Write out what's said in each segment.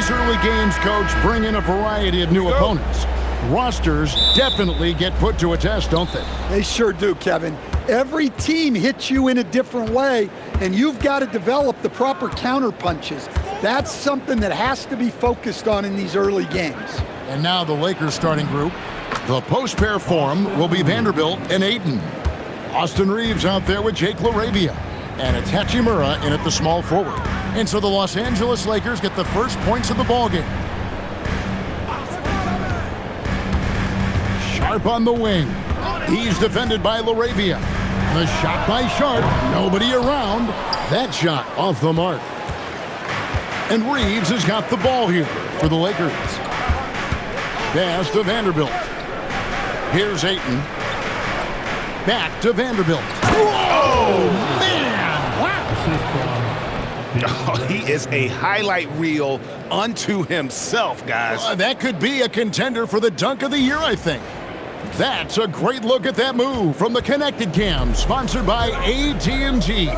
These early games, Coach, bring in a variety of new opponents. Rosters definitely get put to a test, don't they? They sure do, Kevin. Every team hits you in a different way, and you've got to develop the proper counter punches. That's something that has to be focused on in these early games. And now the Lakers starting group. The post pair form will be Vanderbilt and Ayton. Austin Reeves out there with Jake LaRavia. And it's Hachimura in at the small forward. And so the Los Angeles Lakers get the first points of the ballgame. Sharp on the wing. He's defended by LaRavia. The shot by Sharp. Nobody around. That shot off the mark. And Reeves has got the ball here for the Lakers. Pass to Vanderbilt. Here's Ayton. Back to Vanderbilt. Oh, man! Wow! Oh, he is a highlight reel unto himself, guys. That could be a contender for the dunk of the year, I think. That's a great look at that move from the Connected Cam, sponsored by AT&T.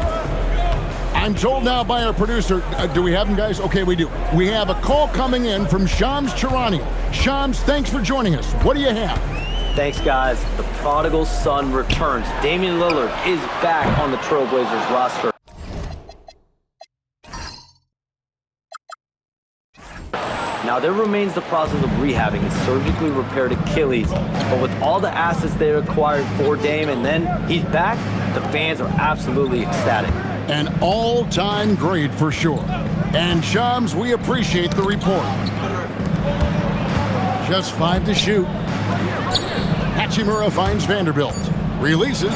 I'm told now by our producer, do we have him, guys? Okay, we do. We have a call coming in from Shams Charania. Shams, thanks for joining us. What do you have? Thanks, guys. The prodigal son returns. Damian Lillard is back on the Trailblazers roster. Now, there remains the process of rehabbing his surgically repaired Achilles, but with all the assets they acquired for Dame and then he's back, the fans are absolutely ecstatic. An all-time great for sure. And Shams, we appreciate the report. Just 5 to shoot. Hachimura finds Vanderbilt. Releases.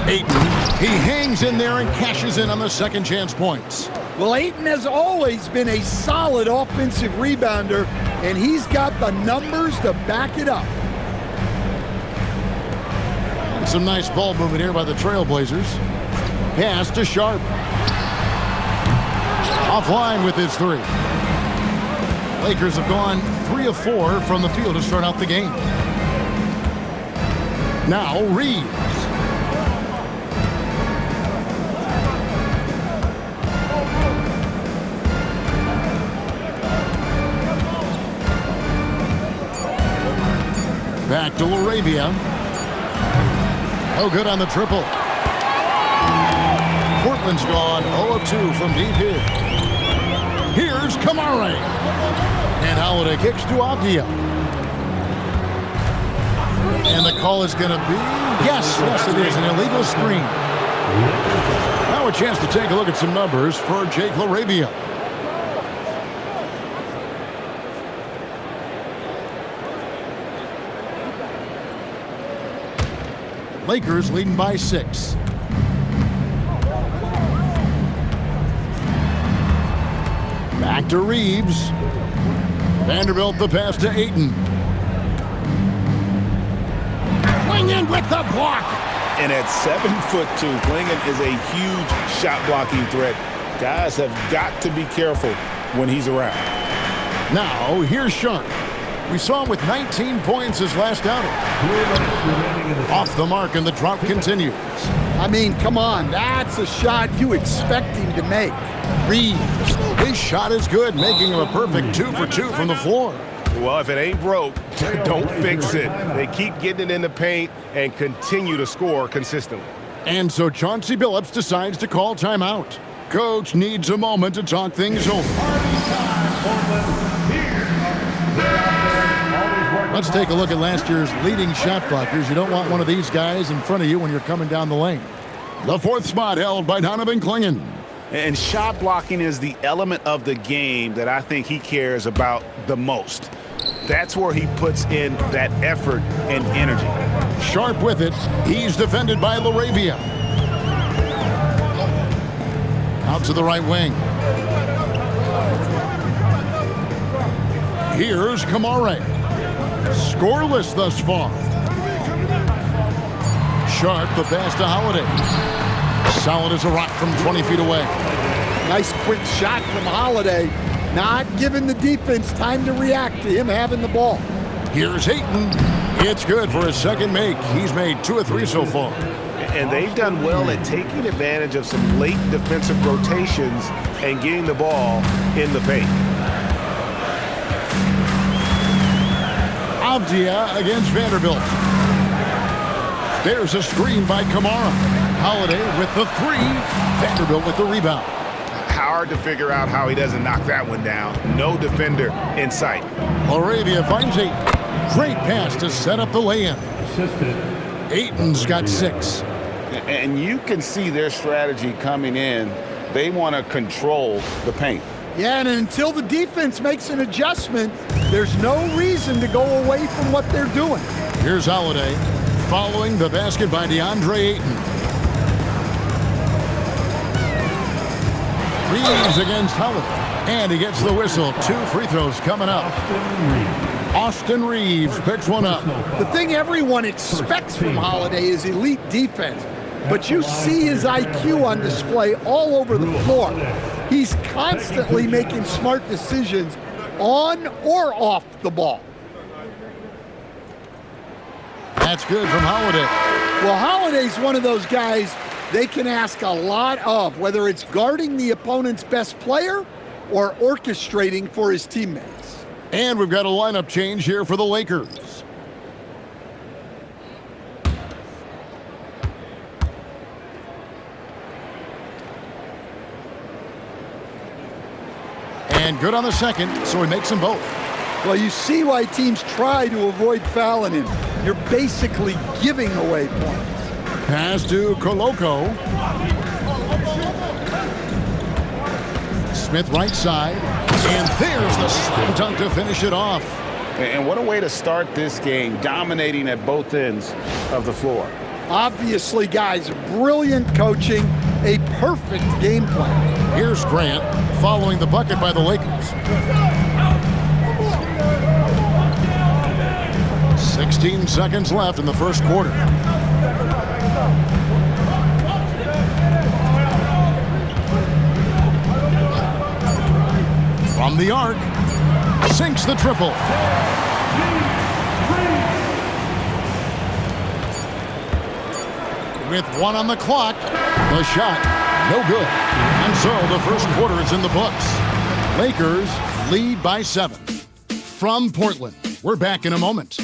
Ayton. He hangs in there and cashes in on the second chance points. Well, Ayton has always been a solid offensive rebounder, and he's got the numbers to back it up. And some nice ball movement here by the Trailblazers. Pass to Sharp. Offline with his three. Lakers have gone 3 of 4 from the field to start out the game. Now Reeves. Back to LaRavia. No good on the triple. Portland's gone 0 of 2 from deep here. Here's Kamare. And Holiday kicks to Avdia. And the call is going to be, yes, it is, an illegal screen. Now a chance to take a look at some numbers for Jake LaRavia. Lakers leading by 6. Back to Reeves. Vanderbilt the pass to Ayton. Klingon with the block. And at 7'2", Klingon is a huge shot blocking threat. Guys have got to be careful when he's around. Now here's Sharp. We saw him with 19 points his last outing. Off the mark and the drop continues. I mean, come on, that's a shot you expect him to make. Reeves, his shot is good, making him a perfect 2 for 2 from the floor. Well, if it ain't broke, don't fix it. They keep getting it in the paint and continue to score consistently. And so Chauncey Billups decides to call timeout. Coach needs a moment to talk things over. Let's take a look at last year's leading shot blockers. You don't want one of these guys in front of you when you're coming down the lane. The 4th spot held by Donovan Klingon. And shot blocking is the element of the game that I think he cares about the most. That's where he puts in that effort and energy. Sharp with it. He's defended by LaRavia. Out to the right wing. Here's Kamare. Scoreless thus far. Sharp the pass to Holiday. Solid as a rock from 20 feet away. Nice quick shot from Holiday. Not giving the defense time to react to him having the ball. Here's Ayton. It's good for his second make. He's made 2 of 3 so far. And they've done well at taking advantage of some late defensive rotations and getting the ball in the paint. Avdia against Vanderbilt. There's a screen by Kamara. Holiday with the three. Vanderbilt with the rebound. Hard to figure out how he doesn't knock that one down. No defender in sight. Laravia finds a great pass to set up the lay-in. Ayton's got 6. And you can see their strategy coming in. They want to control the paint. Yeah, and until the defense makes an adjustment, there's no reason to go away from what they're doing. Here's Holiday following the basket by DeAndre Ayton. Reeves against Holiday, and he gets the whistle. 2 free throws coming up. Austin Reeves picks one up. The thing everyone expects from Holiday is elite defense, but you see his IQ on display all over the floor. He's constantly making smart decisions on or off the ball. That's good from Holiday. Well, Holiday's one of those guys they can ask a lot of, whether it's guarding the opponent's best player or orchestrating for his teammates. And we've got a lineup change here for the Lakers. And good on the second, so he makes them both. Well, you see why teams try to avoid fouling him. You're basically giving away points. Pass to Koloko. Smith right side. And there's the spin dunk to finish it off. And what a way to start this game, dominating at both ends of the floor. Obviously, guys, brilliant coaching, a perfect game plan. Here's Grant following the bucket by the Lakers. 16 seconds left in the first quarter. From the arc, sinks the triple. With 1 on the clock, the shot, no good. And so the first quarter is in the books. Lakers lead by 7. From Portland, we're back in a moment.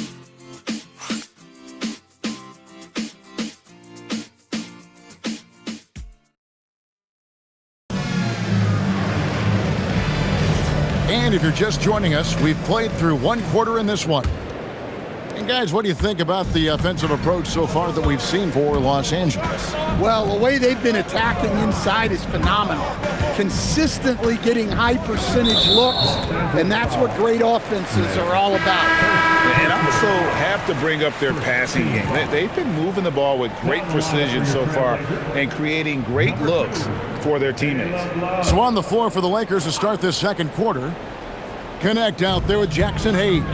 And if you're just joining us, we've played through 1 quarter in this one. And guys, what do you think about the offensive approach so far that we've seen for Los Angeles? Well, the way they've been attacking inside is phenomenal. Consistently getting high percentage looks, and that's what great offenses are all about. And I also have to bring up their passing game. They've been moving the ball with great precision so far and creating great looks for their teammates. So on the floor for the Lakers to start this second quarter. Connect out there with Jackson Hayes.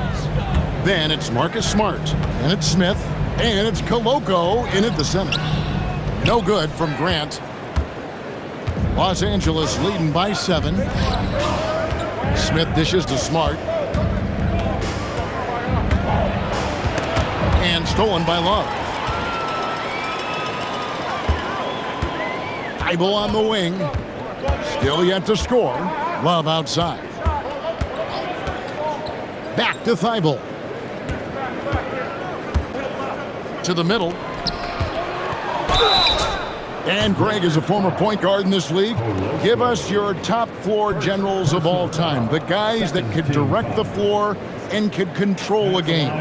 Then it's Marcus Smart, and it's Smith, and it's Koloko in at the center. No good from Grant. Los Angeles leading by 7. Smith dishes to Smart. And stolen by Love. Thibault on the wing. Still yet to score. Love outside. Back to Thibault. To the middle. And Greg is a former point guard in this league. Give us your top floor generals of all time. The guys that could direct the floor and could control a game.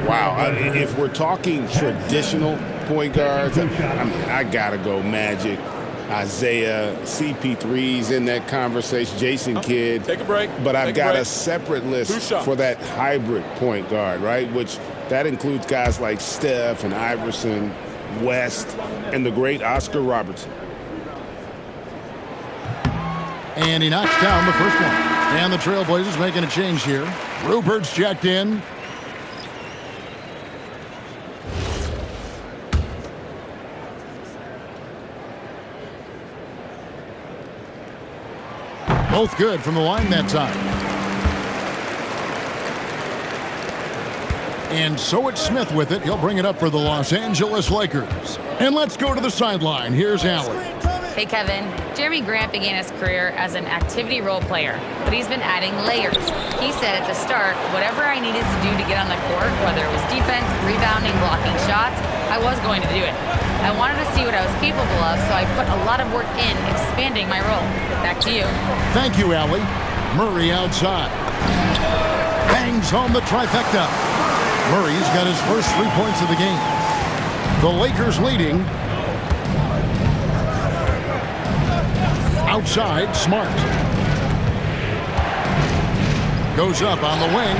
Wow. If we're talking traditional point guards, I got to go Magic, Isaiah, CP3's in that conversation, Jason Kidd. Take a break. But I've got a separate list for that hybrid point guard, right? Which that includes guys like Steph and Iverson, West, and the great Oscar Robertson. And he knocks down the first one. And the Trailblazers making a change here. Rupert's checked in. Both good from the line that time. And so it's Smith with it. He'll bring it up for the Los Angeles Lakers. And let's go to the sideline. Here's Allen. Hey Kevin, Jeremy Grant began his career as an activity role player, but he's been adding layers. He said at the start, whatever I needed to do to get on the court, whether it was defense, rebounding, blocking shots, I was going to do it. I wanted to see what I was capable of, so I put a lot of work in expanding my role. Back to you. Thank you, Allie. Murray outside. Bangs home the trifecta. Murray's got his first 3 points of the game. The Lakers leading. Outside, Smart. Goes up on the wing.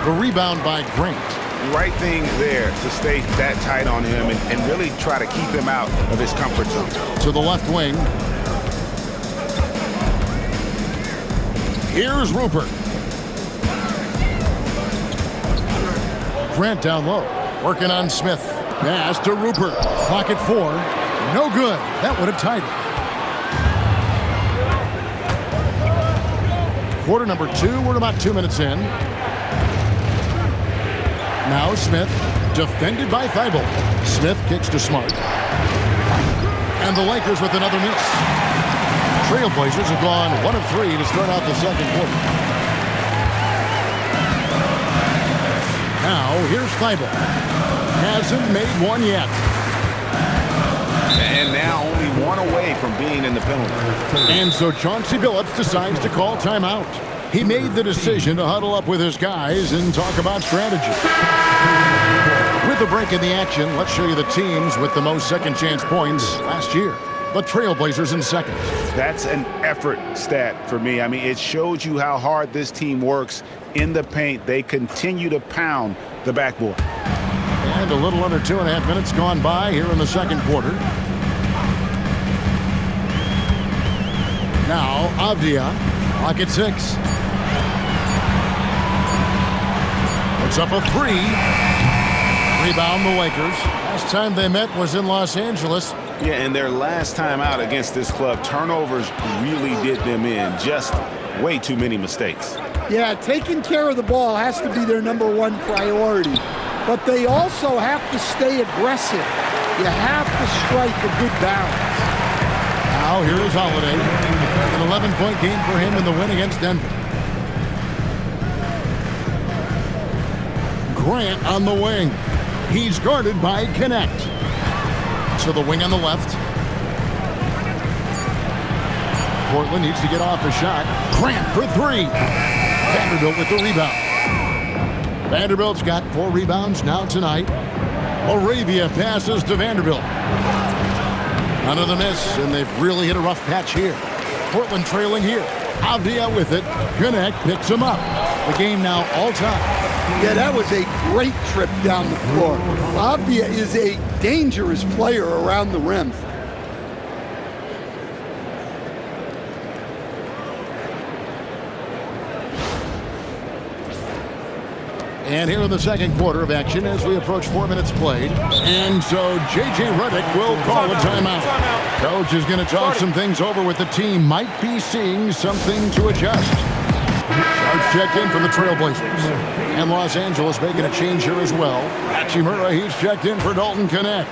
The rebound by Grant. Right thing there to stay that tight on him and really try to keep him out of his comfort zone. To the left wing. Here's Rupert. Grant down low. Working on Smith. Pass to Rupert. Clock at 4. No good. That would have tied it. Quarter number 2. We're about 2 minutes in. Now Smith, defended by Thibault. Smith kicks to Smart. And the Lakers with another miss. Trailblazers have gone 1 of 3 to start out the second quarter. Now here's Thibault. Hasn't made one yet. And now only 1 away from being in the penalty. And so Chauncey Billups decides to call timeout. He made the decision to huddle up with his guys and talk about strategy. With a break in the action, let's show you the teams with the most second chance points last year. The Trailblazers in second. That's an effort stat for me. I mean, it shows you how hard this team works in the paint. They continue to pound the backboard. And a little under 2.5 minutes gone by here in the second quarter. Now, Avdia, clock at 6. It's up a 3. Rebound the Lakers. Last time they met was in Los Angeles. Yeah, and their last time out against this club, turnovers really did them in. Just way too many mistakes. Yeah, taking care of the ball has to be their #1 priority. But they also have to stay aggressive. You have to strike a good balance. Now here is Holiday. An 11-point game for him in the win against Denver. Grant on the wing. He's guarded by Connect. To the wing on the left. Portland needs to get off a shot. Grant for 3. Vanderbilt with the rebound. Vanderbilt's got 4 rebounds now tonight. Moravia passes to Vanderbilt. Another miss, and they've really hit a rough patch here. Portland trailing here. Avdia with it. Connect picks him up. The game now all time. Yeah, that was a great trip down the floor. Avdia is a dangerous player around the rim. And here in the second quarter of action as we approach 4 minutes played. And so J.J. Redick will call a timeout. Coach is going to talk some things over with the team. Might be seeing something to adjust. Sharp checked in from the Trailblazers. And Los Angeles making a change here as well. Hachimura, he's checked in for Dalton Connect.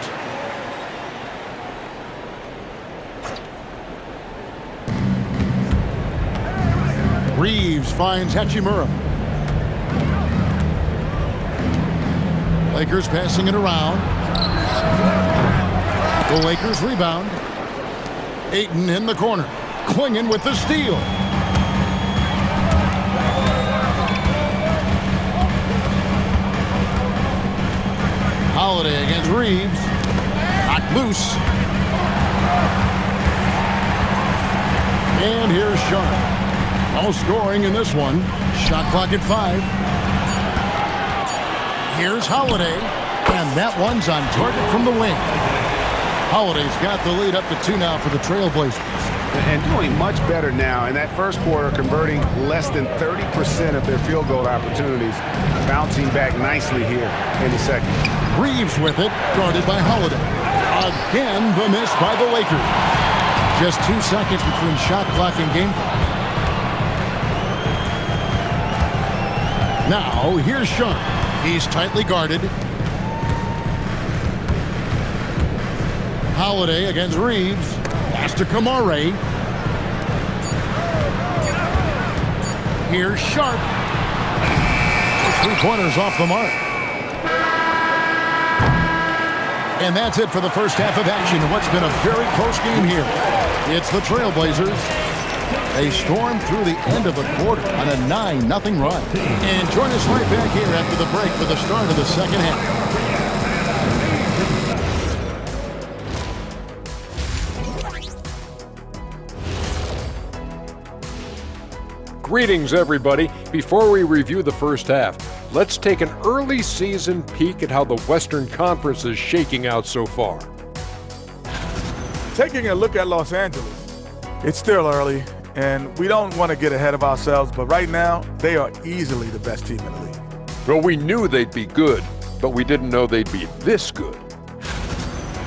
Reeves finds Hachimura. Lakers passing it around. The Lakers rebound. Ayton in the corner. Clinging with the steal. Holiday against Reeves. Knocked loose. And here's Sharp. No scoring in this one. Shot clock at 5. Here's Holiday, and that one's on target from the wing. Holiday's got the lead up to 2 now for the Trailblazers. And doing much better now in that first quarter, converting less than 30% of their field goal opportunities, bouncing back nicely here in the second. Reeves with it, guarded by Holiday. Again, the miss by the Lakers. Just 2 seconds between shot clock and game clock. Now, here's Sharp. He's tightly guarded. Holiday against Reeves. Pass to Kamare. Here's Sharp. 3-pointers off the mark. And that's it for the first half of action in what's been a very close game here. It's the Trailblazers. They storm through the end of the quarter on a 9-0 run. And join us right back here after the break for the start of the second half. Greetings, everybody. Before we review the first half, let's take an early season peek at how the Western Conference is shaking out so far. Taking a look at Los Angeles, it's still early, and we don't want to get ahead of ourselves, but right now, they are easily the best team in the league. Well, we knew they'd be good, but we didn't know they'd be this good.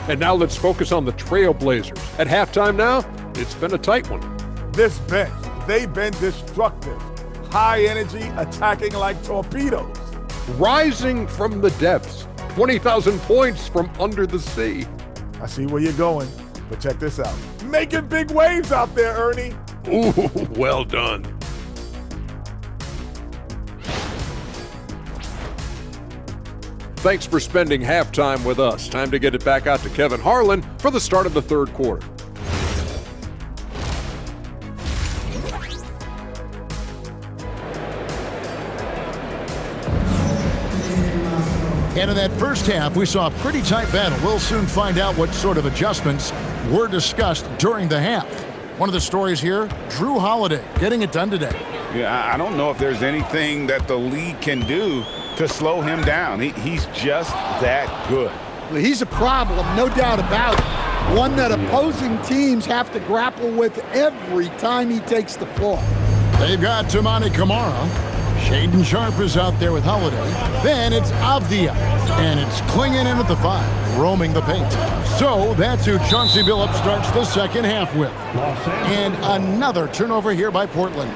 And now let's focus on the Trailblazers. At halftime now, it's been a tight one. This bench, they've been destructive. High energy, attacking like torpedoes. Rising from the depths, 20,000 points from under the sea. I see where you're going, but check this out. Making big waves out there, Ernie. Ooh, well done. Thanks for spending halftime with us. Time to get it back out to Kevin Harlan for the start of the third quarter. And in that first half, we saw a pretty tight battle. We'll soon find out what sort of adjustments were discussed during the half. One of the stories here, Jrue Holiday getting it done today. Yeah, I don't know if there's anything that the league can do to slow him down. He's just that good. Well, he's a problem, no doubt about it. One that opposing teams have to grapple with every time he takes the floor. They've got Tamani Kamara. Shaden Sharp is out there with Holiday. Then it's Avdia. And it's Klingon in at the 5, roaming the paint. So that's who Chauncey Billups starts the second half with. And another turnover here by Portland.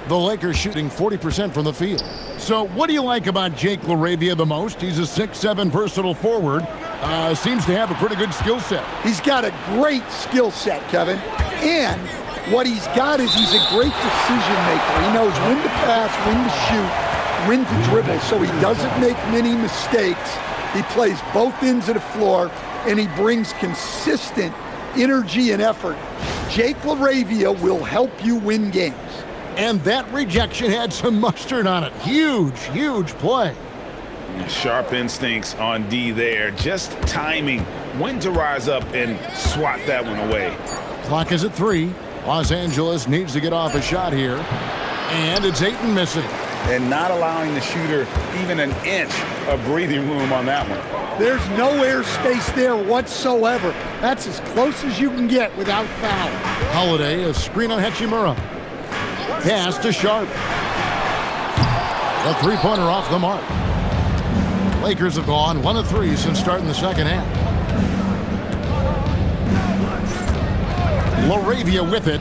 The Lakers shooting 40% from the field. So what do you like about Jake LaRavia the most? He's a 6'7" versatile forward. Seems to have a pretty good skill set. He's got a great skill set, Kevin. And what he's got is he's a great decision maker. He knows when to pass, when to shoot, when to dribble, so he doesn't make many mistakes. He plays both ends of the floor, and he brings consistent energy and effort. Jake LaRavia will help you win games. And that rejection had some mustard on it. Huge, huge play. Sharp instincts on D there. Just timing when to rise up and swat that one away. Clock is at 3. Los Angeles needs to get off a shot here. And it's Ayton missing. And not allowing the shooter even an inch of breathing room on that one. There's no airspace there whatsoever. That's as close as you can get without foul. Holiday, a screen on Hachimura. Pass to Sharp. The three-pointer off the mark. Lakers have gone 1 of 3 since starting the second half. LaRavia with it.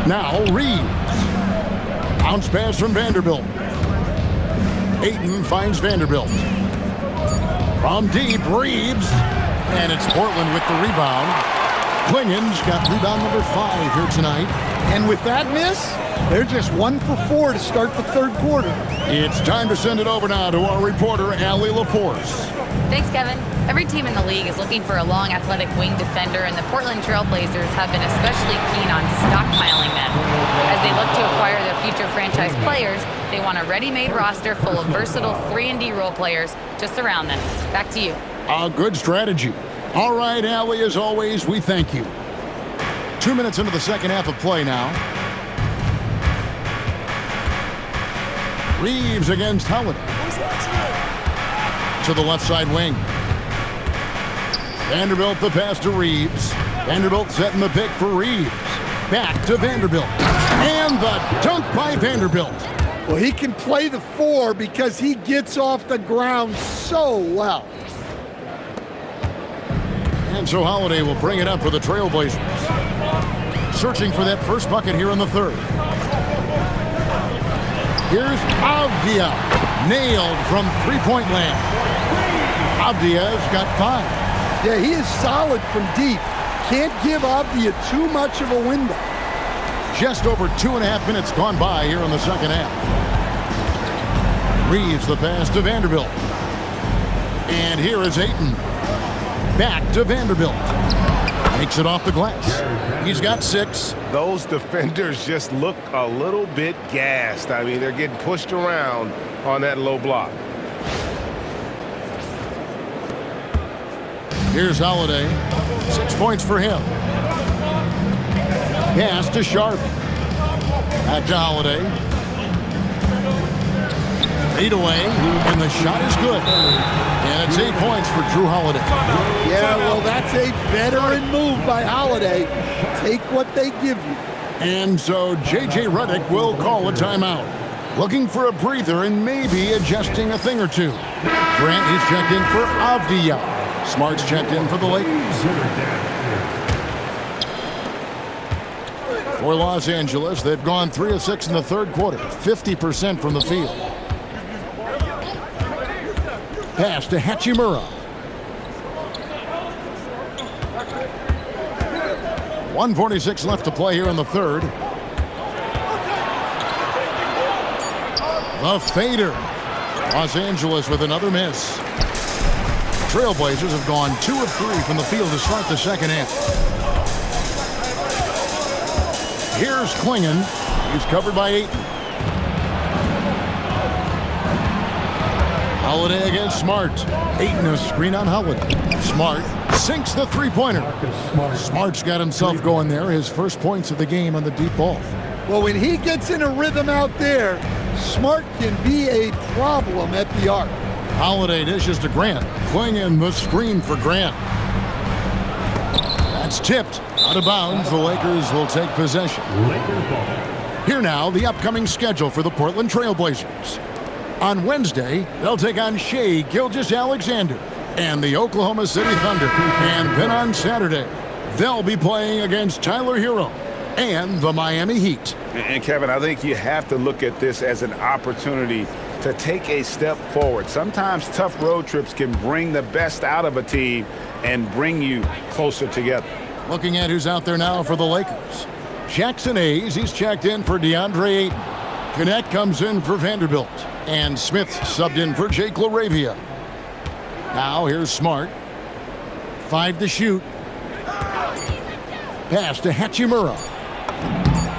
Now Reeves. Bounce pass from Vanderbilt. Ayton finds Vanderbilt. From deep, Reeves. And it's Portland with the rebound. Klingon's got rebound number 5 here tonight. And with that miss, they're just 1 for 4 to start the third quarter. It's time to send it over now to our reporter, Allie LaForce. Thanks, Kevin. Every team in the league is looking for a long, athletic wing defender, and the Portland Trailblazers have been especially keen on stockpiling them. As they look to acquire their future franchise players, they want a ready-made roster full of versatile 3-and-D role players to surround them. Back to you. A good strategy. All right, Allie, as always, we thank you. 2 minutes into the second half of play now. Reeves against Holiday. To the left side wing. Vanderbilt the pass to Reeves. Vanderbilt setting the pick for Reeves. Back to Vanderbilt. And the dunk by Vanderbilt. Well, he can play the 4 because he gets off the ground so well. And so Holiday will bring it up for the Trailblazers. searching for that first bucket here in the third. Here's Avdia, nailed from three-point land. Avdia's got 5. Yeah, he is solid from deep. Can't give Avdia too much of a window. Just over 2.5 minutes gone by here in the second half. Reeves the pass to Vanderbilt. And here is Ayton. Back to Vanderbilt. Makes it off the glass. He's got 6. Those defenders just look a little bit gassed. I mean, they're getting pushed around on that low block. Here's Holiday. 6 points for him. Pass to Sharp. Back to Holiday. Fade away, and the shot is good. And it's 8 points for Drew Holiday. Yeah, well, that's a veteran move by Holiday. Take what they give you. And so J.J. Redick will call a timeout. Looking for a breather and maybe adjusting a thing or two. Grant is checked in for Avdia. Smart's checked in for the Lakers. For Los Angeles, they've gone 3 of 6 in the third quarter, 50% from the field. Pass to Hachimura. 1:46 left to play here in the third. The fader. Los Angeles with another miss. Trailblazers have gone 2 of 3 from the field to start the second half. Here's Klingon. He's covered by Ayton. Holiday against Smart. Ayton a screen on Holiday. Smart sinks the three-pointer. Smart's got himself going there. His first points of the game on the deep ball. Well, when he gets in a rhythm out there, Smart can be a problem at the arc. Holiday dishes to Grant. Klingon the screen for Grant. That's tipped. Out of bounds, the Lakers will take possession. Here now, the upcoming schedule for the Portland Trailblazers. On Wednesday, they'll take on Shai Gilgeous-Alexander and the Oklahoma City Thunder. And then on Saturday, they'll be playing against Tyler Hero and the Miami Heat. And Kevin, I think you have to look at this as an opportunity to take a step forward. Sometimes tough road trips can bring the best out of a team and bring you closer together. Looking at who's out there now for the Lakers. Jackson Hayes, he's checked in for DeAndre Ayton. Connect comes in for Vanderbilt. And Smith subbed in for Jake LaRavia. Now here's Smart. 5 to shoot. Pass to Hachimura.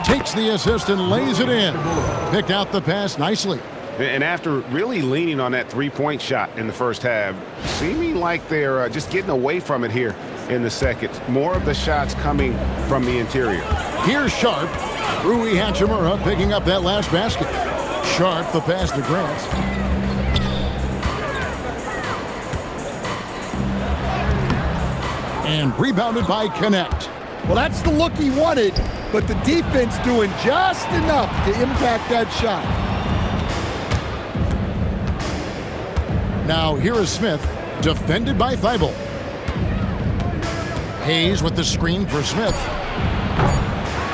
Takes the assist and lays it in. Picked out the pass nicely. And after really leaning on that three-point shot in the first half, seeming like they're just getting away from it here in the second. More of the shots coming from the interior. Here's Sharp. Rui Hachimura picking up that last basket. Sharp, the pass to Grant. And rebounded by Connect. Well, that's the look he wanted, but the defense doing just enough to impact that shot. Now here is Smith, defended by Thibault. Hayes with the screen for Smith.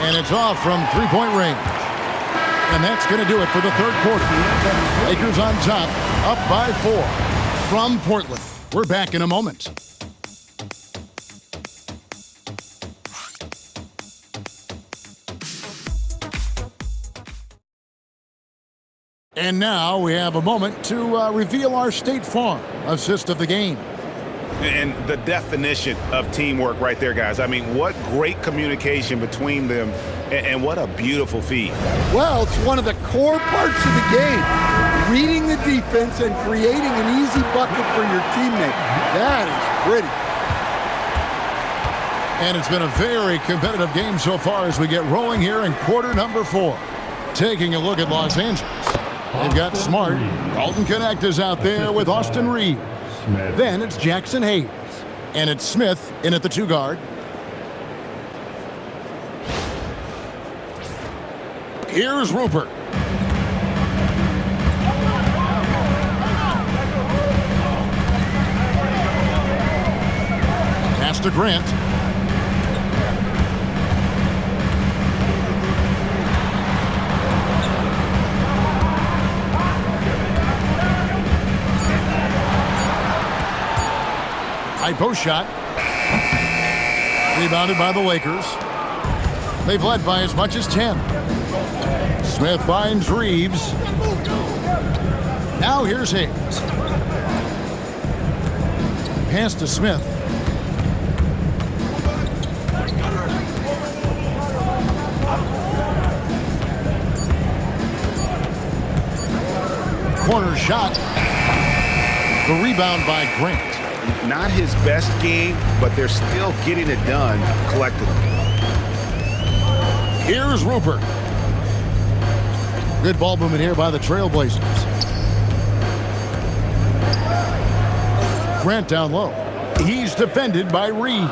And it's off from three-point range. And that's going to do it for the third quarter. Lakers on top, up by 4 from Portland. We're back in a moment. And now we have a moment to reveal our State Farm assist of the game. And the definition of teamwork right there, guys. I mean, what great communication between them, and what a beautiful feed. Well, it's one of the core parts of the game. Reading the defense and creating an easy bucket for your teammate. That is pretty. And it's been a very competitive game so far as we get rolling here in quarter number 4. Taking a look at Los Angeles. They've got Smart. Dalton Connect is out there with Austin Reeves. Then it's Jackson Hayes. And it's Smith in at the 2 guard. Here's Rupert. Pass to Grant. High post shot. Rebounded by the Lakers. They've led by as much as 10. Smith finds Reeves. Now here's Hayes. Pass to Smith. Corner shot. The rebound by Grant. Not his best game, but they're still getting it done collectively. Here's Rupert. Good ball movement here by the Trailblazers. Grant down low. He's defended by Reeves.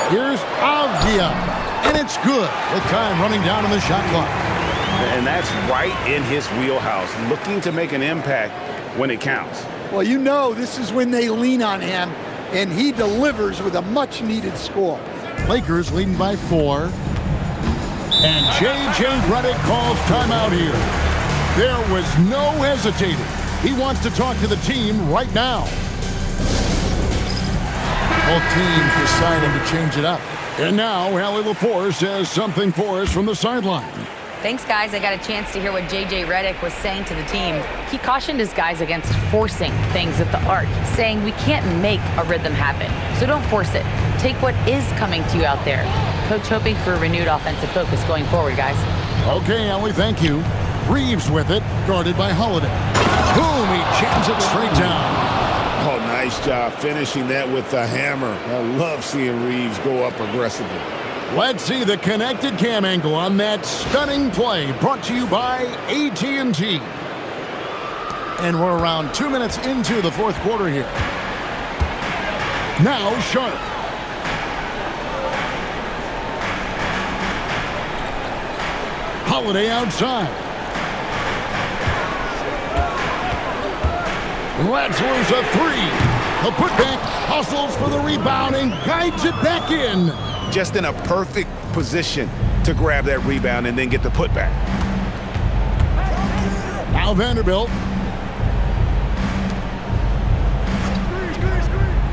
Here's Avdia. And it's good with time running down on the shot clock. And that's right in his wheelhouse, looking to make an impact when it counts. Well, you know this is when they lean on him, and he delivers with a much-needed score. Lakers leading by 4. And J.J. Redick calls timeout here. There was no hesitating. He wants to talk to the team right now. Both teams deciding to change it up. And now, Allie LaForce says something for us from the sideline. Thanks, guys. I got a chance to hear what J.J. Redick was saying to the team. He cautioned his guys against forcing things at the arc, saying we can't make a rhythm happen, so don't force it. Take what is coming to you out there. Coach hoping for a renewed offensive focus going forward, guys. Okay, Allie, thank you. Reeves with it, guarded by Holiday. Boom, he jams it straight down. Oh, nice job finishing that with the hammer. I love seeing Reeves go up aggressively. Let's see the connected cam angle on that stunning play, brought to you by AT&T. And we're around 2 minutes into the fourth quarter here. Now Sharp. Holiday outside. Let's lose a 3. The putback hustles for the rebound and guides it back in. Just in a perfect position to grab that rebound and then get the putback. Now Vanderbilt.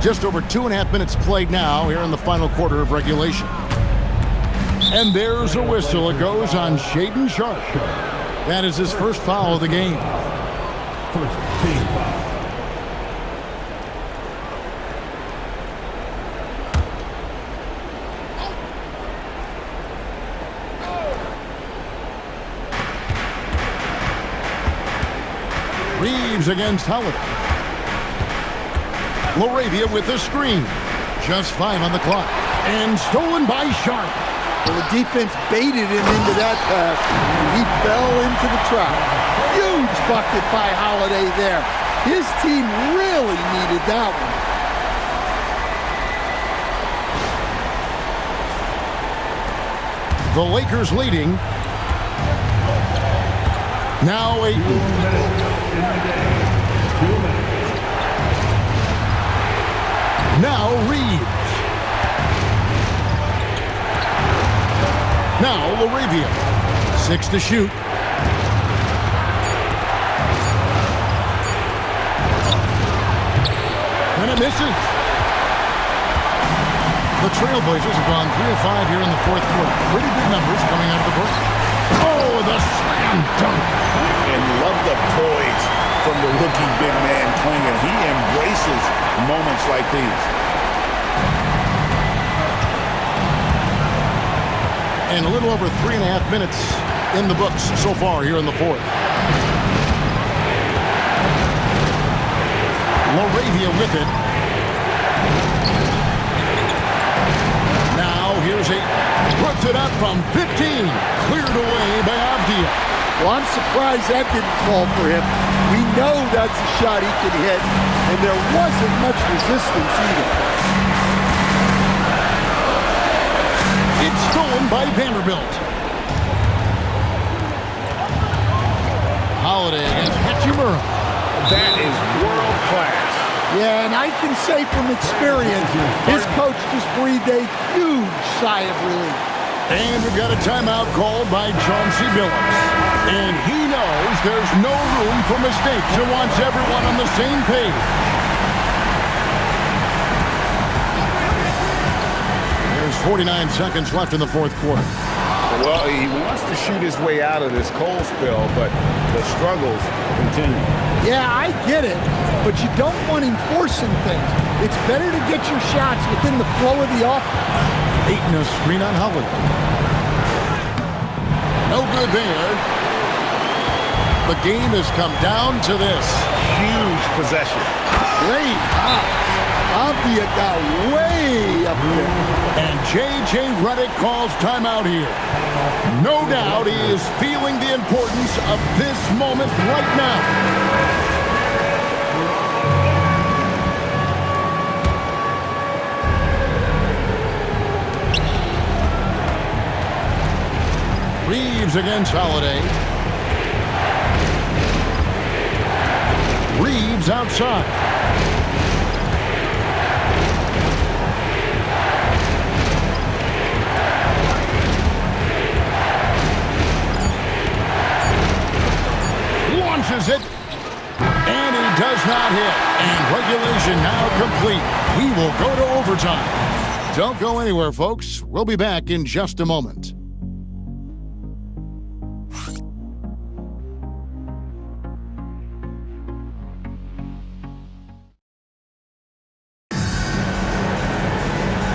Just over 2.5 minutes played now here in the final quarter of regulation. And there's a whistle. It goes on Shaedon Sharp. That is his first foul of the game. First team foul. Reeves against Holiday. Laravia with the screen. Just 5 on the clock. And stolen by Sharp. Well, the defense baited him into that pass, and he fell into the trap. Huge bucket by Holiday there. His team really needed that one. The Lakers leading. Now 8. Now Reeves. Now Laravia. 6 to shoot. And it misses. The Trailblazers have gone 3 of 5 here in the fourth quarter. Pretty good numbers coming out of the break. Oh, the slam dunk. And love the poise from the rookie big man Klinger. He embraces moments like these. And a little over 3.5 minutes in the books so far here in the fourth. Laravia with it. Now here's 8. Puts it up from 15. Cleared away by Avdia. Well, I'm surprised that didn't fall for him. We know that's a shot he can hit, and there wasn't much resistance either. It's stolen by Vanderbilt. Holiday against Hachimura. That is world class. Yeah, and I can say from experience, his coach just breathed a huge sigh of relief. And we've got a timeout called by Chauncey Billups. And he knows there's no room for mistakes and wants everyone on the same page. 49 seconds left in the fourth quarter. Well, he wants to shoot his way out of this cold spell, but the struggles continue. Yeah, I get it, but you don't want him forcing things. It's better to get your shots within the flow of the offense. Ayton a screen on Holiday. No good there. The game has come down to this. Huge possession. Great hops. Avdia got way up there. And J.J. Redick calls timeout here. No doubt he is feeling the importance of this moment right now. Reeves against Holiday. Reeves outside. Launches it. And he does not hit. And regulation now complete. We will go to overtime. Don't go anywhere, folks. We'll be back in just a moment.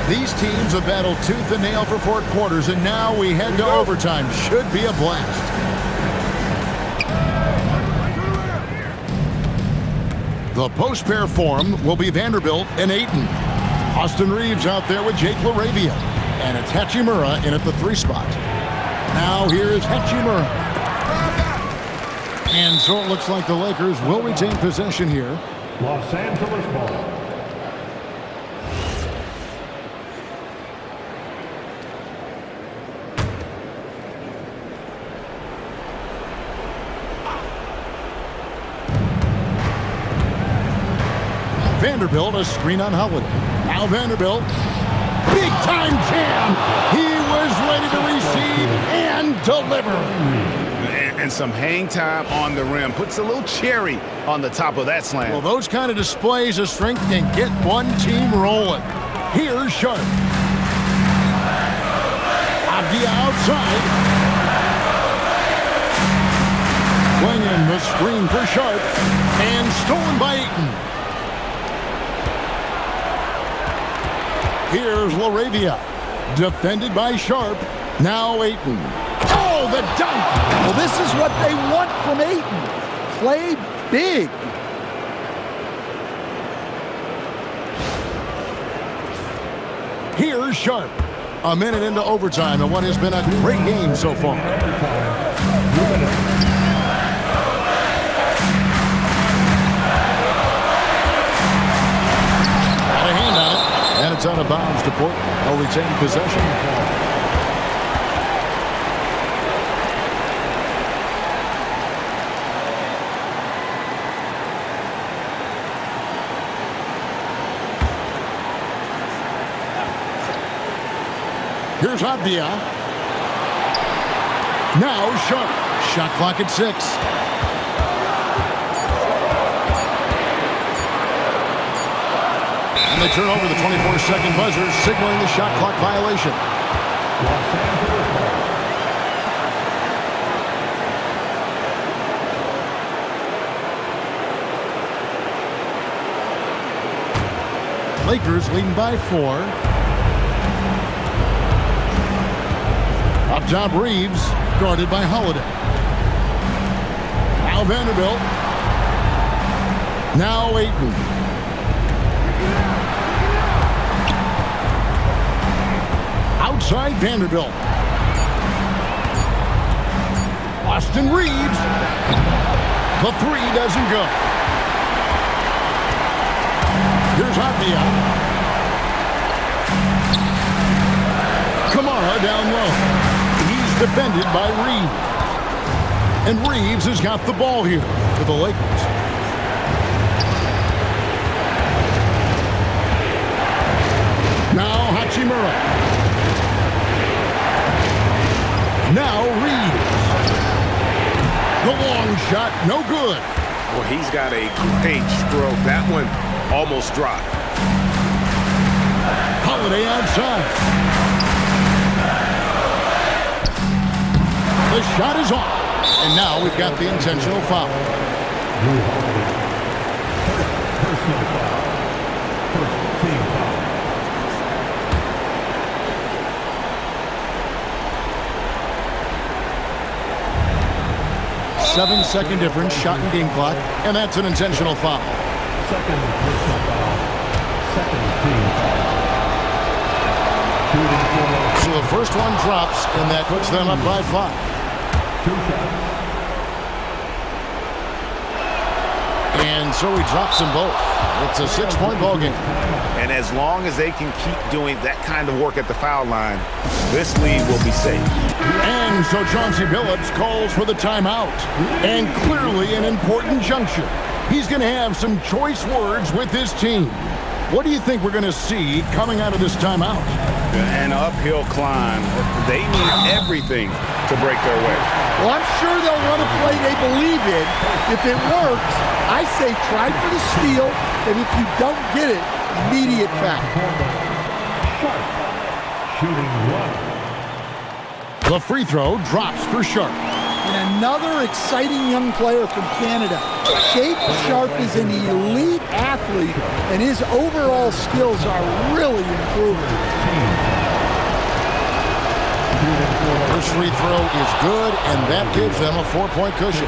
These teams have battled tooth and nail for 4 quarters, and now we head to overtime. Should be a blast. The post pair form will be Vanderbilt and Ayton. Austin Reeves out there with Jake LaRavia. And it's Hachimura in at the 3 spot. Now here is Hachimura. And so it looks like the Lakers will retain possession here. Los Angeles ball. Vanderbilt, a screen on Holiday. Now Vanderbilt, big time jam. He was ready to receive and deliver. And some hang time on the rim. Puts a little cherry on the top of that slam. Well, those kind of displays of strength can get one team rolling. Here's Sharp. Avdia outside. Swinging the screen for Sharp. And stolen by Ayton. Here's LaRavia, defended by Sharp. Now Ayton. Oh, the dunk! Well, this is what they want from Ayton. Play big. Here's Sharp. A minute into overtime and what has been a great game so far. And it's out of bounds to Portland. They'll retain possession. Here's Avdia. Now Sharp. Shot clock at 6. They turn over the 24-second buzzer, signaling the shot clock violation. Lakers leading by 4. Up top, Reeves, guarded by Holiday. Now Vanderbilt. Now Ayton. Outside Vanderbilt. Austin Reeves. The 3 doesn't go. Here's Avdia. Kamara down low. He's defended by Reeves. And Reeves has got the ball here for the Lakers. Now Hachimura. Now Reeves. The long shot, no good. Well, he's got a great stroke. That one almost dropped. Holiday outside. The shot is off. And now we've got the intentional foul. Personal foul. First team foul. Seven-second difference, shot and game clock, and that's an intentional foul. Second personal foul. Second team foul. Shooting for. So the first one drops, and that puts them up by 5. 2 shots. And so he drops them both. It's a 6-point ball game. And as long as they can keep doing that kind of work at the foul line, this lead will be safe. And so Chauncey Billups calls for the timeout. And clearly an important juncture. He's going to have some choice words with his team. What do you think we're going to see coming out of this timeout? An uphill climb. They need everything to break their way. Well, I'm sure they'll run a play they believe in. If it works, I say try for the steal, and if you don't get it, immediate foul. Sharp. Shooting 1. The free throw drops for Sharp. And another exciting young player from Canada. Shake Sharp is an elite athlete, and his overall skills are really improving. First free throw is good, and that gives them a 4-point cushion. 2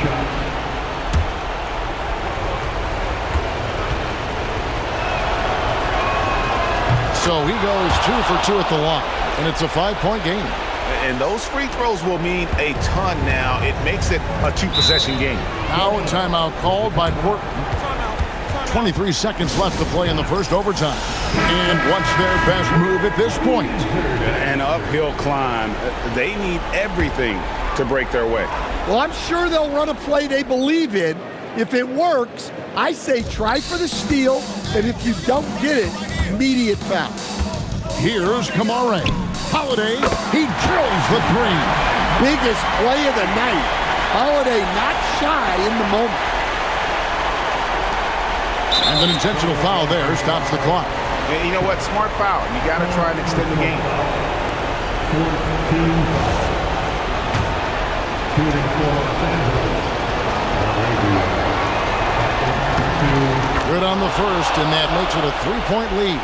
shots. So he goes 2 for 2 at the line, and it's a 5-point game. And those free throws will mean a ton now. It makes it a 2-possession game. Now a timeout called by Portland. 23 seconds left to play in the first overtime. And what's their best move at this point? An uphill climb. They need everything to break their way. Well, I'm sure they'll run a play they believe in. If it works, I say try for the steal, and if you don't get it, immediate foul. Here's Kamare. Holiday, he drills the 3. Biggest play of the night. Holiday not shy in the moment. And an intentional foul there stops the clock. And you know what? Smart foul. You got to try and extend the game. 14 foul. Shooting for Los Angeles. Good on the first, and that makes it a 3-point lead.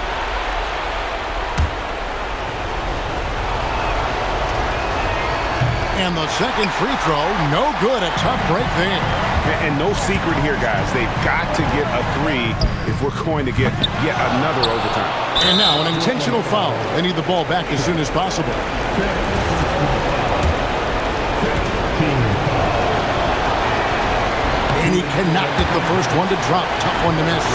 And the second free throw, no good. A tough break there. And no secret here, guys. They've got to get a 3 if we're going to get yet another overtime. And now an intentional foul. They need the ball back as soon as possible. 15 foul. And he cannot get the first one to drop. Tough one to miss.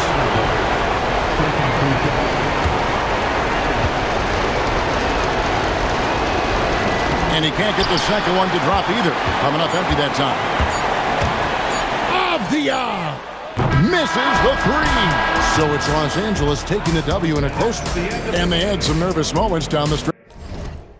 And he can't get the second one to drop either. Coming up empty that time. Misses the 3. So it's Los Angeles taking the W in a close one. And they had some nervous moments down the stretch.